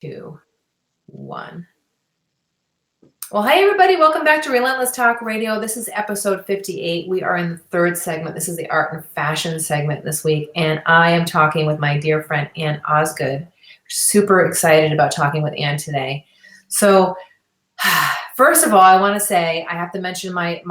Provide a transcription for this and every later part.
2, 1. Well, hey everybody, welcome back to Relentless Talk Radio. This is episode 58. We are in the third segment. This is the art and fashion segment this week, and I am talking with my dear friend Ann Osgood. Super excited about talking with Ann today. So, first of all, I want to say I have to mention my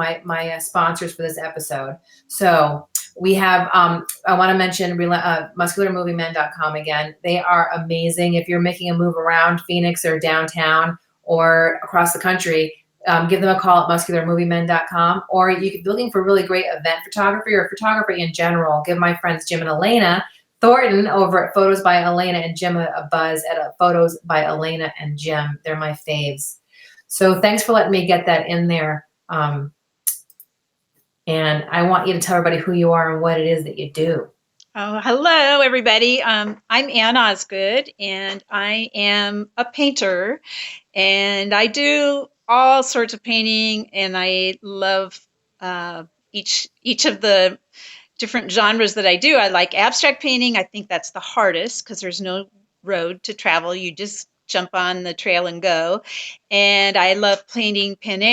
sponsors for this episode. So we have I want to mention muscularmoviemen.com again. They are amazing. If you're making a move around Phoenix or downtown or across the country, give them a call at muscularmoviemen.com. Or you could be looking for really great event photography or photography in general. Give my friends Jim and Elena Thornton over at Photos by Elena and Jim a buzz at Photos by Elena and Jim. They're my faves. So thanks for letting me get that in there. And I want you to tell everybody who you are and what it is that you do. Oh, hello, everybody. I'm Ann Osgood, and I am a painter, and I do all sorts of painting, and I love each of the different genres that I do. I like abstract painting. I think that's the hardest because there's no road to travel. You just jump on the trail and go. And I love painting plein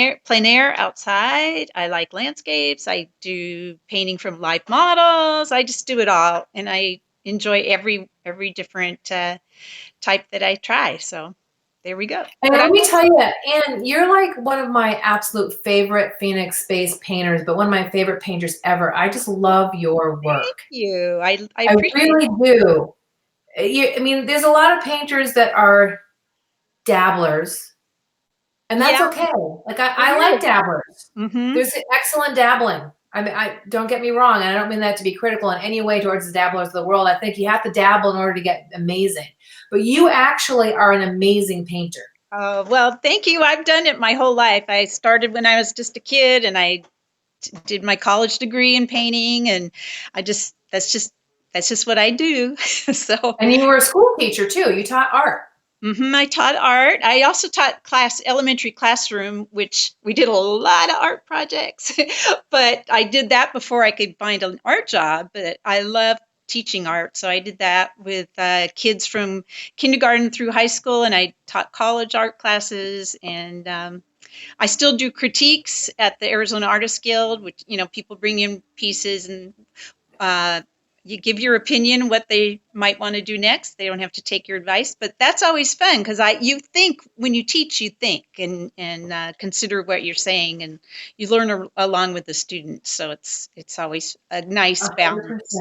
air outside. I like landscapes. I do painting from live models. I just do it all. And I enjoy every different type that I try. So there we go. And let me tell you, Ann, you're like one of my absolute favorite Phoenix space painters, but one of my favorite painters ever. I just love your work. Thank you. I really do. I mean, there's a lot of painters that are dabblers, and that's okay. Like I like dabblers. Mm-hmm. There's excellent dabbling. I mean, I don't get me wrong, and I don't mean that to be critical in any way towards the dabblers of the world. I think you have to dabble in order to get amazing. But you actually are an amazing painter. Oh, well, thank you. I've done it my whole life. I started when I was just a kid, and I did my college degree in painting, and that's just what I do. So. And you were a school teacher too. You taught art. Mm-hmm, I taught art. I also taught elementary classroom, which we did a lot of art projects, but I did that before I could find an art job. But I love teaching art. So I did that with kids from kindergarten through high school, and I taught college art classes. And I still do critiques at the Arizona Artists Guild, which, people bring in pieces and you give your opinion what they might want to do next. They don't have to take your advice, but that's always fun because you think when you teach, you think and consider what you're saying, and you learn along with the students. So it's always a nice 100%. Balance.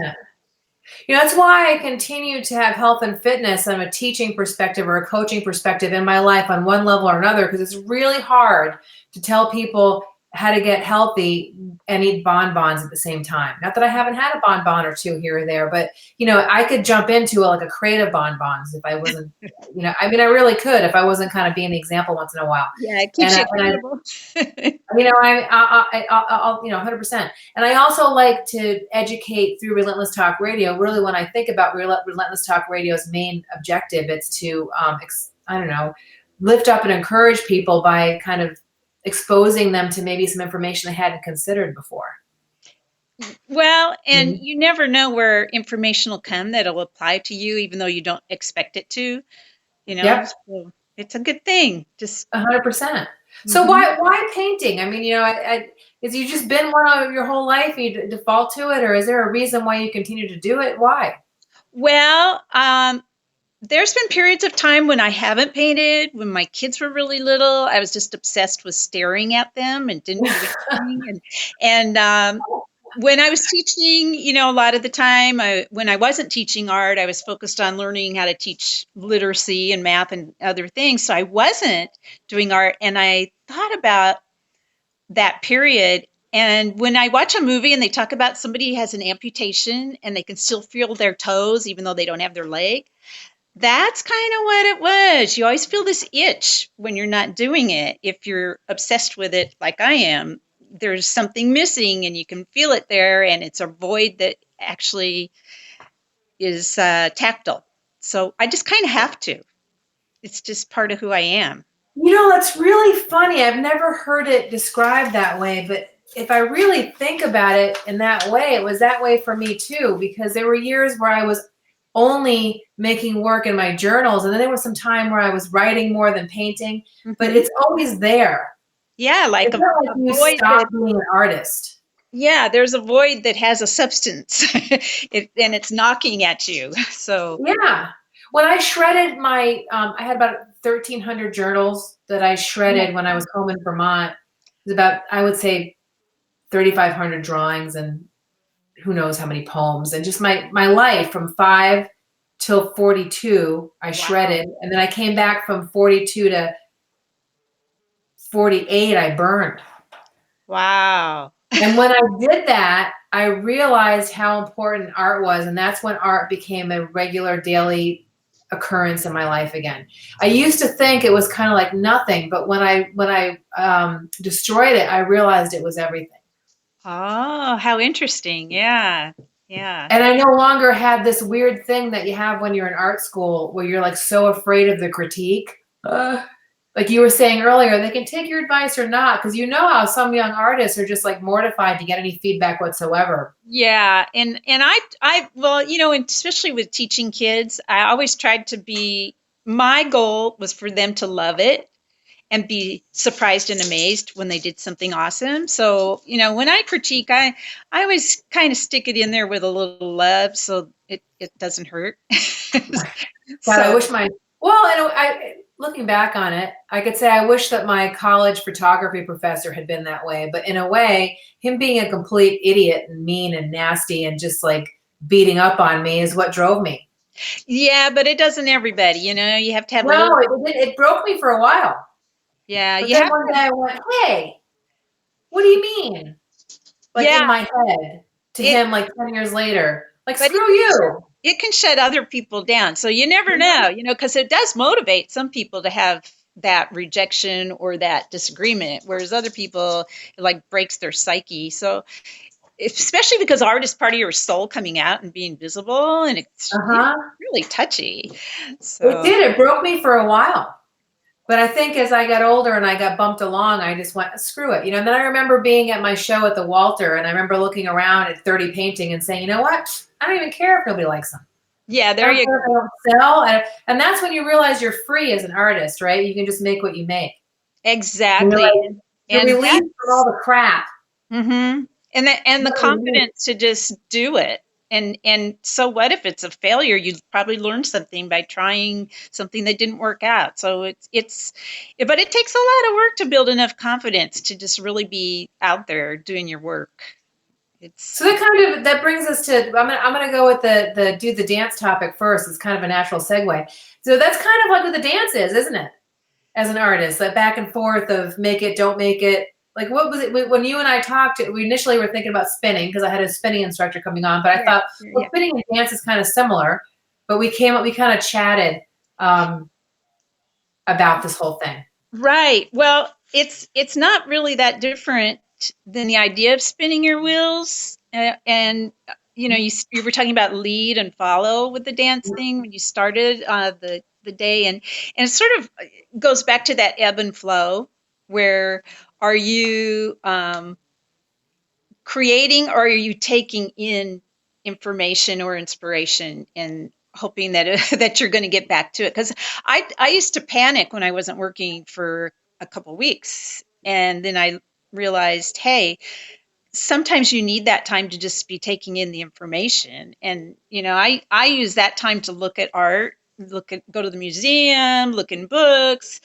That's why I continue to have health and fitness from a teaching perspective or a coaching perspective in my life on one level or another, because it's really hard to tell people how to get healthy and eat bonbons at the same time. Not that I haven't had a bonbon or two here or there, but I could jump into like a crate of bonbons if I wasn't, I mean, I really could if I wasn't kind of being the example once in a while. Yeah, it keeps you accountable. I'll 100%. And I also like to educate through Relentless Talk Radio. Really, when I think about Relentless Talk Radio's main objective, it's to, lift up and encourage people by kind of exposing them to maybe some information they hadn't considered before. Well, and you never know where information will come that'll apply to you, even though you don't expect it to, Yep. So it's a good thing. Just 100%. So why painting? I mean, has you just been one of your whole life, you default to it, or is there a reason why you continue to do it? Why? Well, there's been periods of time when I haven't painted. When my kids were really little, I was just obsessed with staring at them and didn't do anything. And when I was teaching, a lot of the time, when I wasn't teaching art, I was focused on learning how to teach literacy and math and other things. So I wasn't doing art. And I thought about that period. And when I watch a movie and they talk about somebody who has an amputation and they can still feel their toes, even though they don't have their leg, that's kind of what it was. You always feel this itch when you're not doing it. If you're obsessed with it like I am, there's something missing and you can feel it there, and it's a void that actually is tactile. So I just kind of have to. It's just part of who I am. That's really funny. I've never heard it described that way, but if I really think about it in that way, it was that way for me too, because there were years where I was only making work in my journals. And then there was some time where I was writing more than painting, but Mhm. it's always there. Yeah, like It's not like a you void stop that being an artist. yeah, there's a void that has a substance, and it's knocking at you. So, Yeah. When I shredded my, I had about 1,300 journals that I oh, shredded when I was home in Vermont. It was about, I would say, 3,500 drawings and who knows how many poems. And just my life from 5 till 42, I wow. shredded. And then I came back from 42 to 48, I burned. Wow. And when I did that, I realized how important art was, and that's when art became a regular daily occurrence in my life again. I used to think it was kind of like nothing, but when I destroyed it, I realized it was everything. Oh, how interesting. Yeah. Yeah. And I no longer had this weird thing that you have when you're in art school where you're like so afraid of the critique. Like you were saying earlier, they can take your advice or not, because you know how some young artists are just like mortified to get any feedback whatsoever. Yeah, and I well, and especially with teaching kids, I always tried to be my goal was for them to love it and be surprised and amazed when they did something awesome. So, when I critique, I always kind of stick it in there with a little love so it doesn't hurt. God, I So, wish my well, I looking back on it, I could say I wish that my college photography professor had been that way. But in a way, him being a complete idiot and mean and nasty and just like beating up on me is what drove me. yeah, but it doesn't everybody, you have to have a No, little it broke me for a while. yeah, But you then have one to day I went, "Hey, what do you mean?" Like yeah, in my head to it him, like 10 years later, like but screw you. it can shut other people down. So you never know, because it does motivate some people to have that rejection or that disagreement, whereas other people it like breaks their psyche. So especially because art is part of your soul coming out and being visible, and it's Uh-huh. really touchy. It So did. It broke me for a while. But I think as I got older and I got bumped along, I just went, screw it. And then I remember being at my show at the Walter and I remember looking around at 30 painting and saying, you know what? I don't even care if nobody likes them. yeah, I there don't you care if go. they don't sell. And that's when you realize you're free as an artist, right? You can just make what you make. And you're Exactly. like, you're And released from all that's the crap. and the You're released. confidence to just do it. And so what if it's a failure? You'd probably learn something by trying something that didn't work out. So it's but it takes a lot of work to build enough confidence to just really be out there doing your work. So It's that brings us to I'm gonna go with the do the dance topic first. It's kind of a natural segue. So that's kind of like what the dance is, isn't it? As an artist, that back and forth of make it, don't make it. Like, what was it when you and I talked? We initially were thinking about spinning because I had a spinning instructor coming on, but I yeah, thought, well, yeah. spinning and dance is kind of similar. But we kind of chatted um, about this whole thing. Right. Well, it's not really that different than the idea of spinning your wheels. And you were talking about lead and follow with the dance thing when you started the day, and it sort of goes back to that ebb and flow. Where are you creating, or are you taking in information or inspiration and hoping that that you're going to get back to it? Because I used to panic when I wasn't working for a couple weeks, and then I realized, hey, sometimes you need that time to just be taking in the information. And I use that time to look at art, go to the museum, look in books.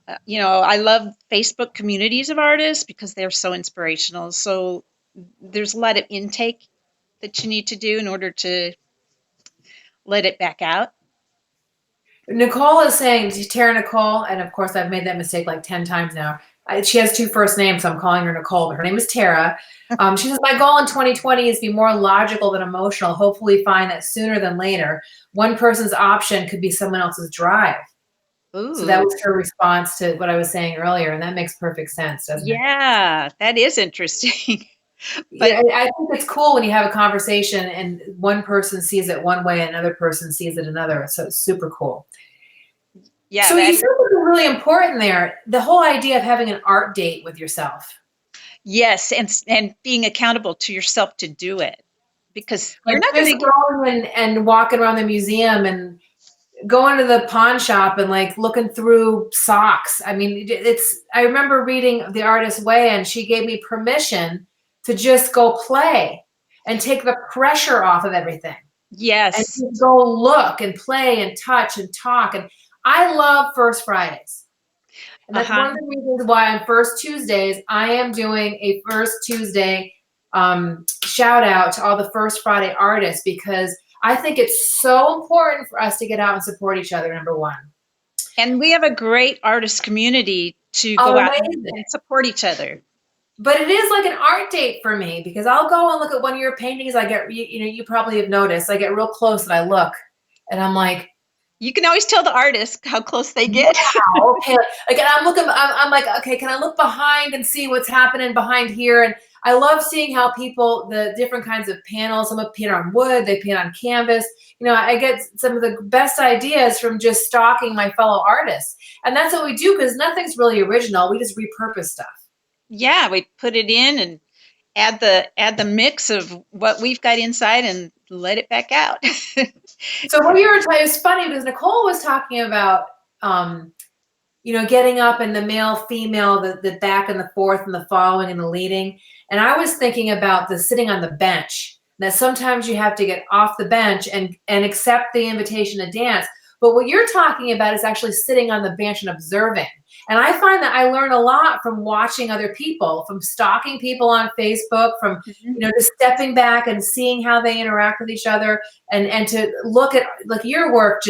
I love Facebook communities of artists because they're so inspirational. So there's a lot of intake that you need to do in order to let it back out. Nicole is saying, Tara Nicole, and of course I've made that mistake like 10 times now. She has two first names, so I'm calling her Nicole, but her name is Tara. She says, my goal in 2020 is to be more logical than emotional, hopefully find that sooner than later. One person's option could be someone else's drive. So that Ooh, was her response to what I was saying earlier, and that makes perfect sense, doesn't it? yeah, that is interesting. But Yeah, I think it's cool when you have a conversation and one person sees it one way and another person sees it another. So it's super cool. yeah, So you that said something really important there, the whole idea of having an art date with yourself. yes, and being accountable to yourself to do it. because Like you're not going just to get. going and walking around the museum and going to the pawn shop and like looking through socks. I mean, I remember reading The Artist's Way, and she gave me permission to just go play and take the pressure off of everything and Yes. just go look and play and touch and talk. And I love First Fridays. And that's Uh-huh. one of the reasons why on First Tuesdays, I am doing a First Tuesday shout out to all the First Friday artists, because I think it's so important for us to get out and support each other, number one. And we have a great artist community to go out Amazing. and support each other. But it is like an art date for me, because I'll go and look at one of your paintings. I get, you probably have noticed, I get real close and I look and I'm like, You can always tell the artist how close they get. wow, okay. Like, I'm looking, I'm like, okay, can I look behind and see what's happening behind here? And I love seeing how people, the different kinds of panels, some paint on wood, they paint on canvas. I get some of the best ideas from just stalking my fellow artists. And that's what we do, because nothing's really original. We just repurpose stuff. Yeah, we put it in and add the mix of what we've got inside and let it back out. So what you were talking, it's funny because Nicole was talking about, getting up and the male, female, the back and the forth and the following and the leading. And I was thinking about the sitting on the bench, that sometimes you have to get off the bench and accept the invitation to dance. But what you're talking about is actually sitting on the bench and observing. And I find that I learn a lot from watching other people, from stalking people on Facebook, from just stepping back and seeing how they interact with each other, and to look at, like, your work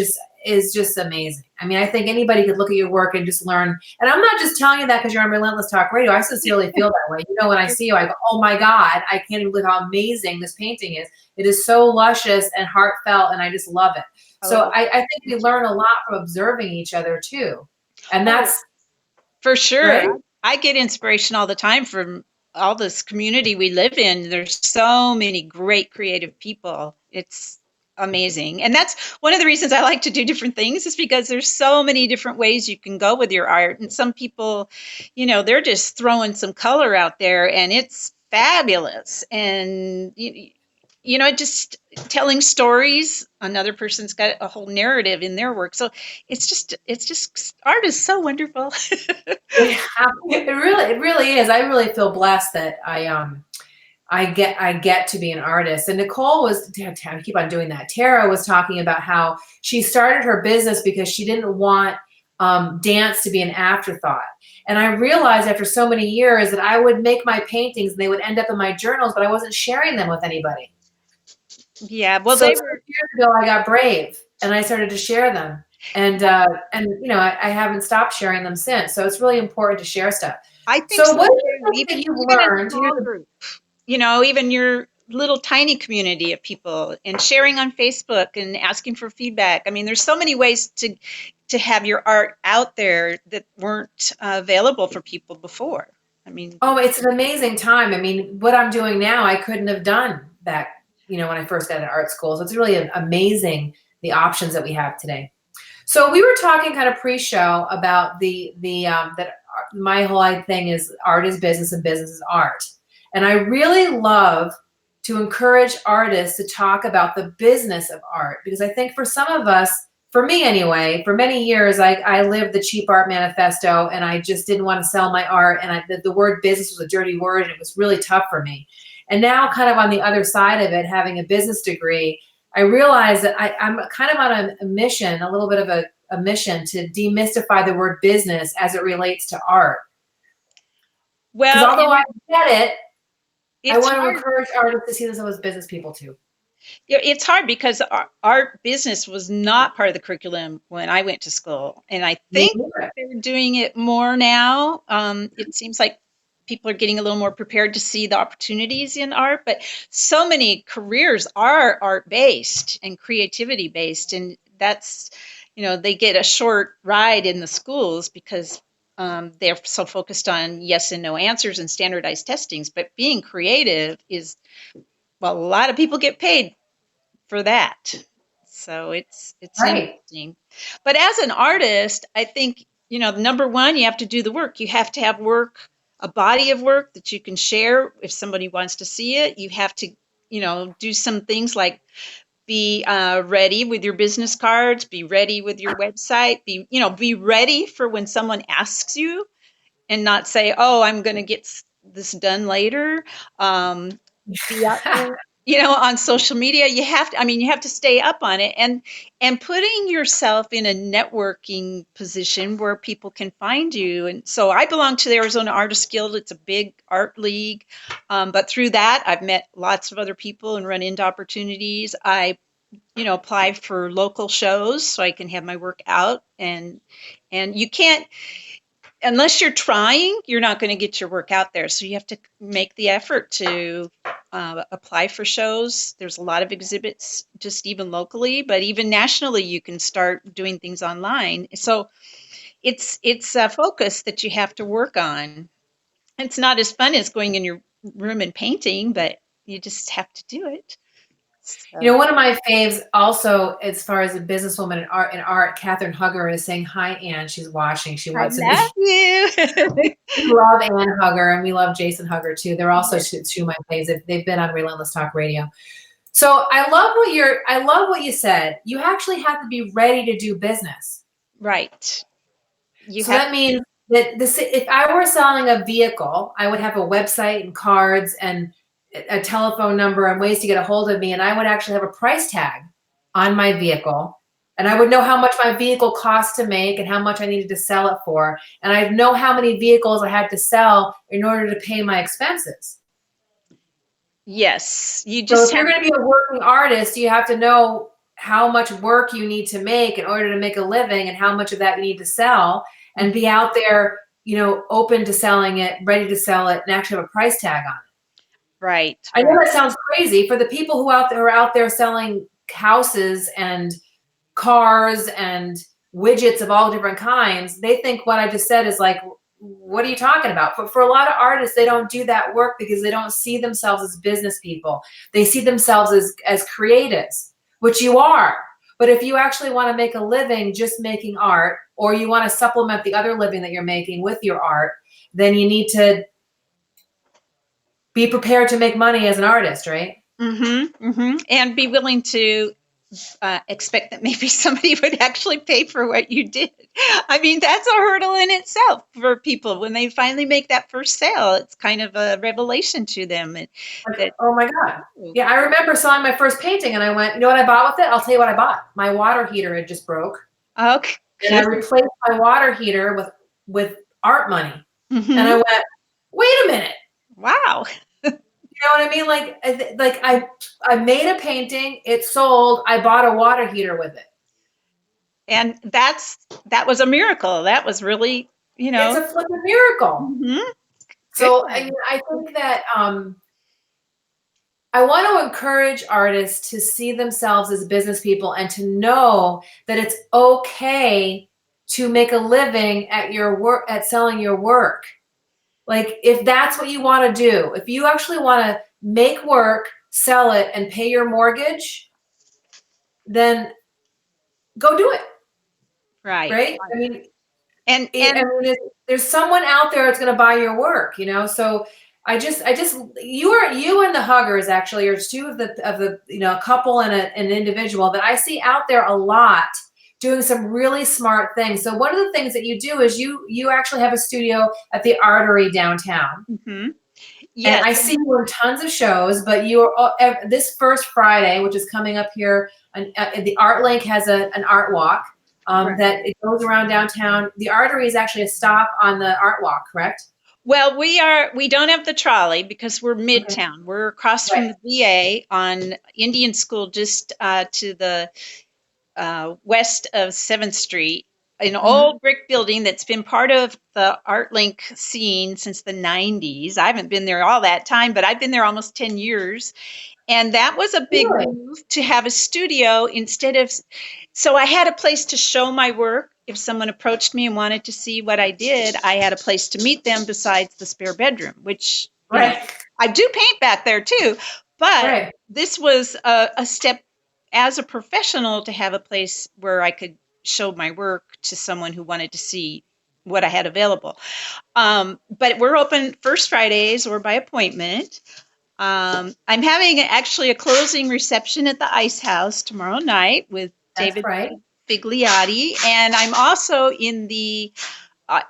is just amazing. I mean, I think anybody could look at your work and just learn. And I'm not just telling you that because you're on Relentless Talk Radio. I sincerely feel that way. When I see you, I go, oh my God, I can't even believe how amazing this painting is. It is so luscious and heartfelt, and I just love it. So I think we learn a lot from observing each other too. And that's for sure. right? I get inspiration all the time from all this community we live in. There's so many great creative people. It's amazing. And that's one of the reasons I like to do different things, is because there's so many different ways you can go with your art. And some people, they're just throwing some color out there and it's fabulous. And just telling stories. Another person's got a whole narrative in their work. So it's just art is so wonderful. It really is. I really feel blessed that I get to be an artist. And Nicole was, I keep on doing that. Tara was talking about how she started her business because she didn't want dance to be an afterthought. And I realized after so many years that I would make my paintings and they would end up in my journals, but I wasn't sharing them with anybody. Yeah, well, so years ago, I got brave and I started to share them. And I haven't stopped sharing them since. So it's really important to share stuff. I think so. What do you even, think you've even learned? a small group, even your little tiny community of people, and sharing on Facebook and asking for feedback. I mean, there's so many ways to have your art out there that weren't available for people before. I mean, oh, it's an amazing time. I mean, what I'm doing now, I couldn't have done back, when I first got into art school. So it's really amazing, the options that we have today. So we were talking kind of pre-show about that my whole thing is art is business and business is art. And I really love to encourage artists to talk about the business of art, because I think for some of us, for me anyway, for many years, I lived the cheap art manifesto, and I just didn't want to sell my art. And the word business was a dirty word, and it was really tough for me. And now, kind of on the other side of it, having a business degree, I realize that I'm kind of on a mission, a little bit of a mission to demystify the word business as it relates to art. Because well, although I get it, I want to hard. encourage artists to see themselves as business people too. It's hard because art business was not part of the curriculum when I went to school. And I think they're doing it more now. It seems like people are getting a little more prepared to see the opportunities in art, but so many careers are art-based and creativity-based. And that's, they get a short ride in the schools because they're so focused on yes and no answers and standardized testings. But being creative is, well, a lot of people get paid for that. So it's right. interesting. But as an artist, I think, number one, you have to do the work. You have to have work, a body of work that you can share if somebody wants to see it. You have to do some things like be ready with your business cards, be ready with your website, be ready for when someone asks you, and not say, "Oh, I'm going to get this done later." Be out there, on social media. You have to stay up on it, and putting yourself in a networking position where people can find you. And so I belong to the Arizona Artist Guild. It's a big art league, but through that, I've met lots of other people and run into opportunities. I apply for local shows so I can have my work out, and you can't, unless you're trying, you're not going to get your work out there. So you have to make the effort to apply for shows. There's a lot of exhibits, just even locally, but even nationally, you can start doing things online. So it's a focus that you have to work on. It's not as fun as going in your room and painting, but you just have to do it. So. One of my faves also, as far as a businesswoman in art, Catherine Hugger is saying, "Hi, Ann." She's watching. She I wants to love be. you. We love Ann Hugger, and we love Jason Hugger too. They're also two of my faves. They've been on Relentless Talk Radio. So I love what you said. You actually have to be ready to do business. Right. So that means that if I were selling a vehicle, I would have a website and cards and a telephone number and ways to get a hold of me, and I would actually have a price tag on my vehicle, and I would know how much my vehicle cost to make and how much I needed to sell it for, and I'd know how many vehicles I had to sell in order to pay my expenses. Yes, you So just if you're going to be a working artist, you have to know how much work you need to make in order to make a living and how much of that you need to sell, and be out there, open to selling it, ready to sell it, and actually have a price tag on it. Right. I know that sounds crazy for the people who are out there selling houses and cars and widgets of all different kinds. They think what I just said is like, what are you talking about? But for a lot of artists, they don't do that work because they don't see themselves as business people. They see themselves as creatives, which you are. But if you actually want to make a living just making art, or you want to supplement the other living that you're making with your art, then you need to be prepared to make money as an artist, right? And be willing to expect that maybe somebody would actually pay for what you did. I mean, that's a hurdle in itself for people. When they finally make that first sale, it's kind of a revelation to them. Oh my God. Yeah, I remember selling my first painting and I went, you know what I bought with it? I'll tell you what I bought. My water heater had just broke. Okay. And I replaced my water heater with art money. And I went, wait a minute. Wow. You know what I mean? Like I made a painting, it sold, I bought a water heater with it. And that was a miracle. That was really, It's a flipping miracle. So I think that I want to encourage artists to see themselves as business people and to know that it's okay to make a living at your work, at selling your work. Like if that's what you want to do, if you actually want to make work, sell it, and pay your mortgage, then go do it. Right? I mean, there's someone out there that's going to buy your work, So you and the Huggers actually are two of the a couple and an individual that I see out there a lot doing some really smart things. So one of the things that you do is you actually have a studio at the Artery downtown. Yes. And I see you in tons of shows, but this first Friday, which is coming up here, the Art Link has an art walk. That it goes around downtown. The Artery is actually a stop on the art walk, correct? Well, we don't have the trolley because we're midtown. Okay. We're across from the VA on Indian School, just to the west of 7th Street, an old brick building that's been part of the Art Link scene since the 90s. I haven't been there all that time, but I've been there almost 10 years. And that was a big move to have a studio instead of, so I had a place to show my work. If someone approached me and wanted to see what I did, I had a place to meet them besides the spare bedroom, which I do paint back there too. But this was a step as a professional to have a place where I could show my work to someone who wanted to see what I had available. But we're open first Fridays or by appointment. I'm having actually a closing reception at the Ice House tomorrow night with That's David right. Bigliotti, and I'm also in the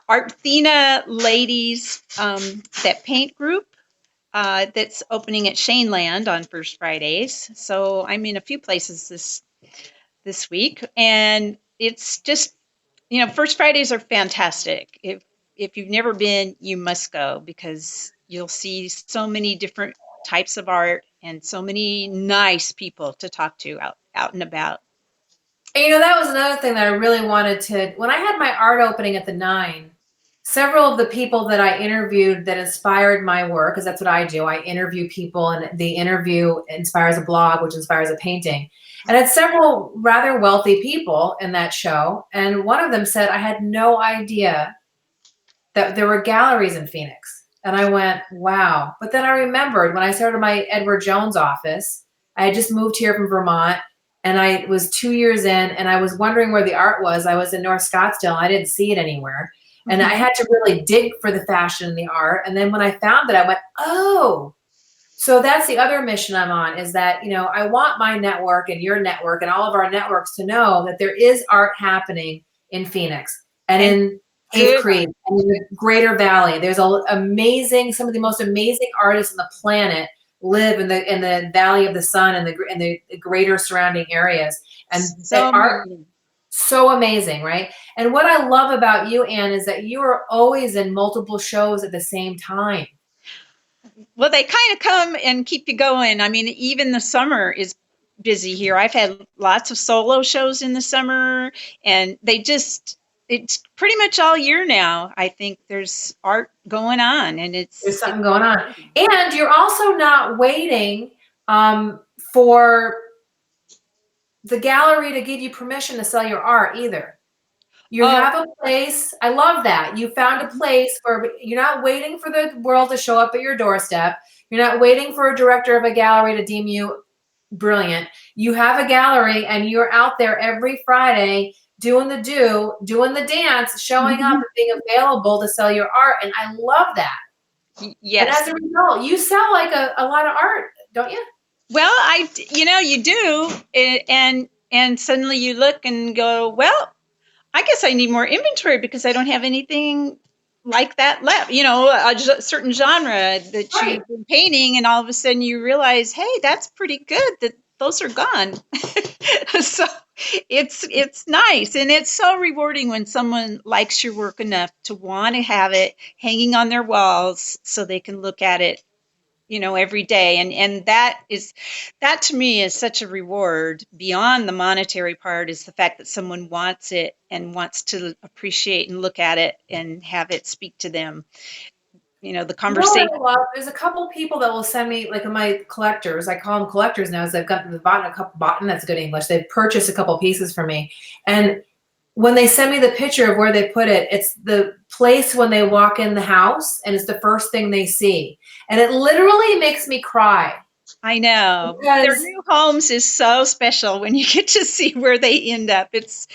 Arthena Ladies that paint group that's opening at Shaneland on First Fridays. So I'm in a few places this week, and it's just, First Fridays are fantastic. If you've never been, you must go, because you'll see so many different types of art and so many nice people to talk to out and about. And, that was another thing that I really wanted to, when I had my art opening at the 9, several of the people that I interviewed that inspired my work, because that's what I do. I interview people, and the interview inspires a blog, which inspires a painting. And it's several rather wealthy people in that show. And one of them said, I had no idea that there were galleries in Phoenix. And I went, wow. But then I remembered when I started my Edward Jones office, I had just moved here from Vermont, and I was 2 years in, and I was wondering where the art was. I was in North Scottsdale. I didn't see it anywhere. And I had to really dig for the fashion and the art. And then when I found it, I went, oh, so that's the other mission I'm on, is that, I want my network and your network and all of our networks to know that there is art happening in Phoenix and in Cave Creek and in the Greater Valley. There's some of the most amazing artists on the planet live in the Valley of the Sun and the greater surrounding areas. And So art, so amazing, right? And what I love about you, Anne, is that you are always in multiple shows at the same time. Well, they kind of come and keep you going. I mean, even the summer is busy here. I've had lots of solo shows in the summer, and it's pretty much all year now. I think there's art going on, and there's something going on. And you're also not waiting for the gallery to give you permission to sell your art either. You have a place. I love that. You found a place where you're not waiting for the world to show up at your doorstep. You're not waiting for a director of a gallery to deem you brilliant. You have a gallery, and you're out there every Friday doing the dance, showing up and being available to sell your art. And I love that. Yes. And as a result, you sell like a lot of art, don't you? Well, you do. And suddenly you look and go, well, I guess I need more inventory because I don't have anything like that left. A certain genre that you've been painting, and all of a sudden you realize, hey, that's pretty good. That those are gone. So it's nice, and it's so rewarding when someone likes your work enough to want to have it hanging on their walls so they can look at it every day. And that to me is such a reward beyond the monetary part, is the fact that someone wants it and wants to appreciate and look at it and have it speak to them. The conversation. There's a couple people that will send me, like my collectors, I call them collectors now, as they've bought, that's good English. They've purchased a couple pieces from me. And when they send me the picture of where they put it, it's the place when they walk in the house, and it's the first thing they see. And it literally makes me cry. I know. Their new homes is so special when you get to see where they end up. It's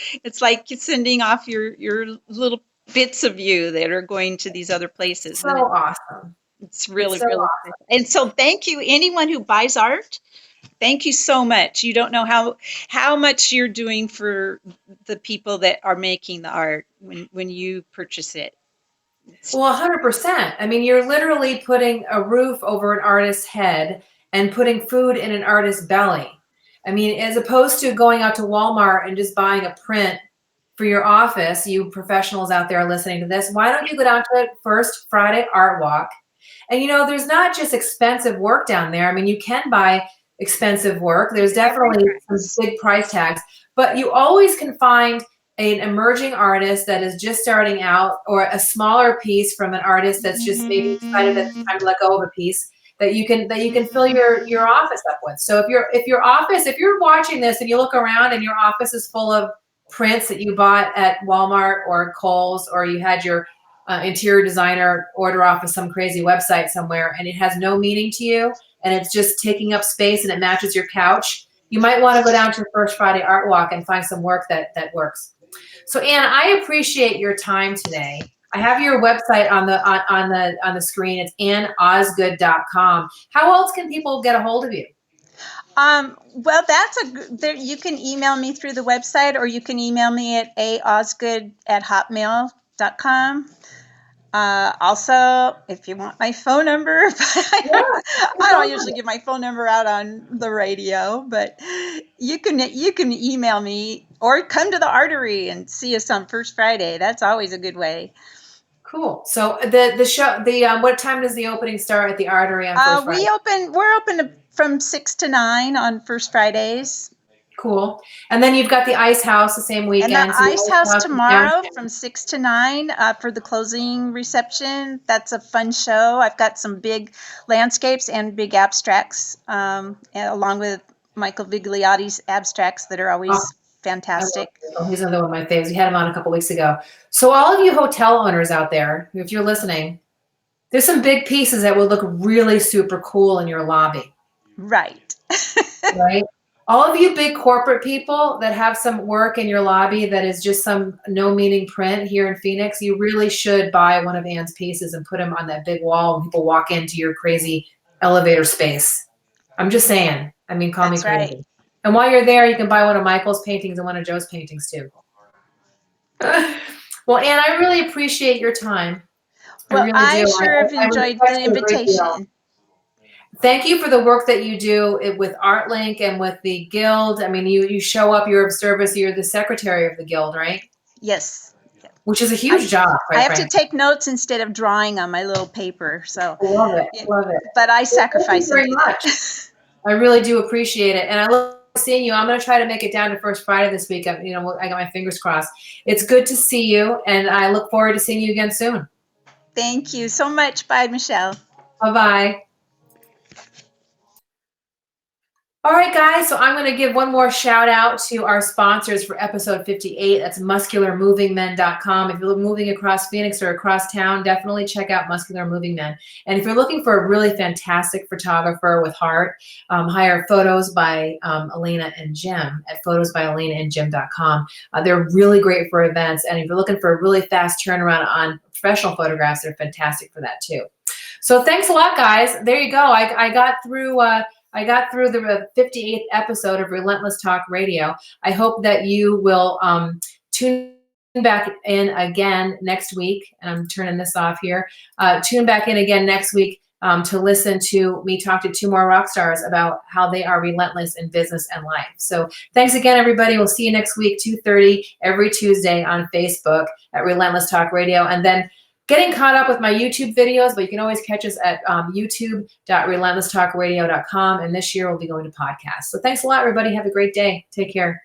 like you're sending off your little bits of you that are going to these other places. So awesome. It's really awesome. And so thank you, anyone who buys art. Thank you so much. You don't know how much you're doing for the people that are making the art when you purchase it. Well, 100%. I mean, you're literally putting a roof over an artist's head and putting food in an artist's belly. I mean, as opposed to going out to Walmart and just buying a print for your office, you professionals out there listening to this, why don't you go down to First Friday Art Walk? And, there's not just expensive work down there. I mean, you can buy expensive work. There's definitely some big price tags, but you always can find an emerging artist that is just starting out, or a smaller piece from an artist that's just maybe decided that it's time to let go of a piece that you can fill your office up with. So if you're watching this and you look around and your office is full of prints that you bought at Walmart or Kohl's, or you had your interior designer order off of some crazy website somewhere, and it has no meaning to you, and it's just taking up space and it matches your couch, you might want to go down to First Friday Art Walk and find some work that works. So Anne, I appreciate your time today. I have your website on the screen. It's AnnOsgood.com. How else can people get a hold of you? Well, you can email me through the website, or you can email me at aosgood@hotmail.com. Also, if you want my phone number, I don't usually give my phone number out on the radio, but you can email me or come to the Artery and see us on First Friday. That's always a good way. Cool. So the show, what time does the opening start at the Artery on First Friday? We're open from 6 to 9 on First Fridays. Cool. And then you've got the Ice House the same weekend. And the Ice House tomorrow downtown. from 6 to 9 for the closing reception. That's a fun show. I've got some big landscapes and big abstracts, along with Michael Vigliotti's abstracts that are always fantastic. He's another one of my faves. We had him on a couple weeks ago. So all of you hotel owners out there, if you're listening, there's some big pieces that would look really super cool in your lobby. Right. Right. All of you big corporate people that have some work in your lobby that is just some no meaning print here in Phoenix, you really should buy one of Ann's pieces and put them on that big wall when people walk into your crazy elevator space. I'm just saying. I mean, call me crazy. Right. And while you're there, you can buy one of Michael's paintings and one of Joe's paintings too. Well, Ann, I really appreciate your time. Well, I sure have enjoyed the invitation. Thank you for the work that you do with ArtLink and with the Guild. I mean, you show up, you're of service, you're the secretary of the Guild, right? Yes. Which is a huge job. I have to take notes instead of drawing on my little paper. So love it. Love it. But I sacrifice very much. I really do appreciate it. And I love seeing you. I'm going to try to make it down to First Friday this week. I got my fingers crossed. It's good to see you, and I look forward to seeing you again soon. Thank you so much. Bye, Michelle. Bye-bye. All right, guys, so I'm going to give one more shout out to our sponsors for episode 58. That's muscularmovingmen.com. If you're moving across Phoenix or across town, definitely check out Muscular Moving Men. And if you're looking for a really fantastic photographer with heart, hire Photos by Elena and Jim at photosbyelenaandjim.com. They're really great for events. And if you're looking for a really fast turnaround on professional photographs, they're fantastic for that too. So thanks a lot, guys. There you go. I got through the 58th episode of Relentless Talk Radio. I hope that you will tune back in again next week. And I'm turning this off here. Tune back in again next week to listen to me talk to two more rock stars about how they are relentless in business and life. So thanks again, everybody. We'll see you next week, 2:30 every Tuesday on Facebook at Relentless Talk Radio. And then getting caught up with my YouTube videos, but you can always catch us at youtube.relentlesstalkradio.com. And this year we'll be going to podcasts. So thanks a lot, everybody. Have a great day. Take care.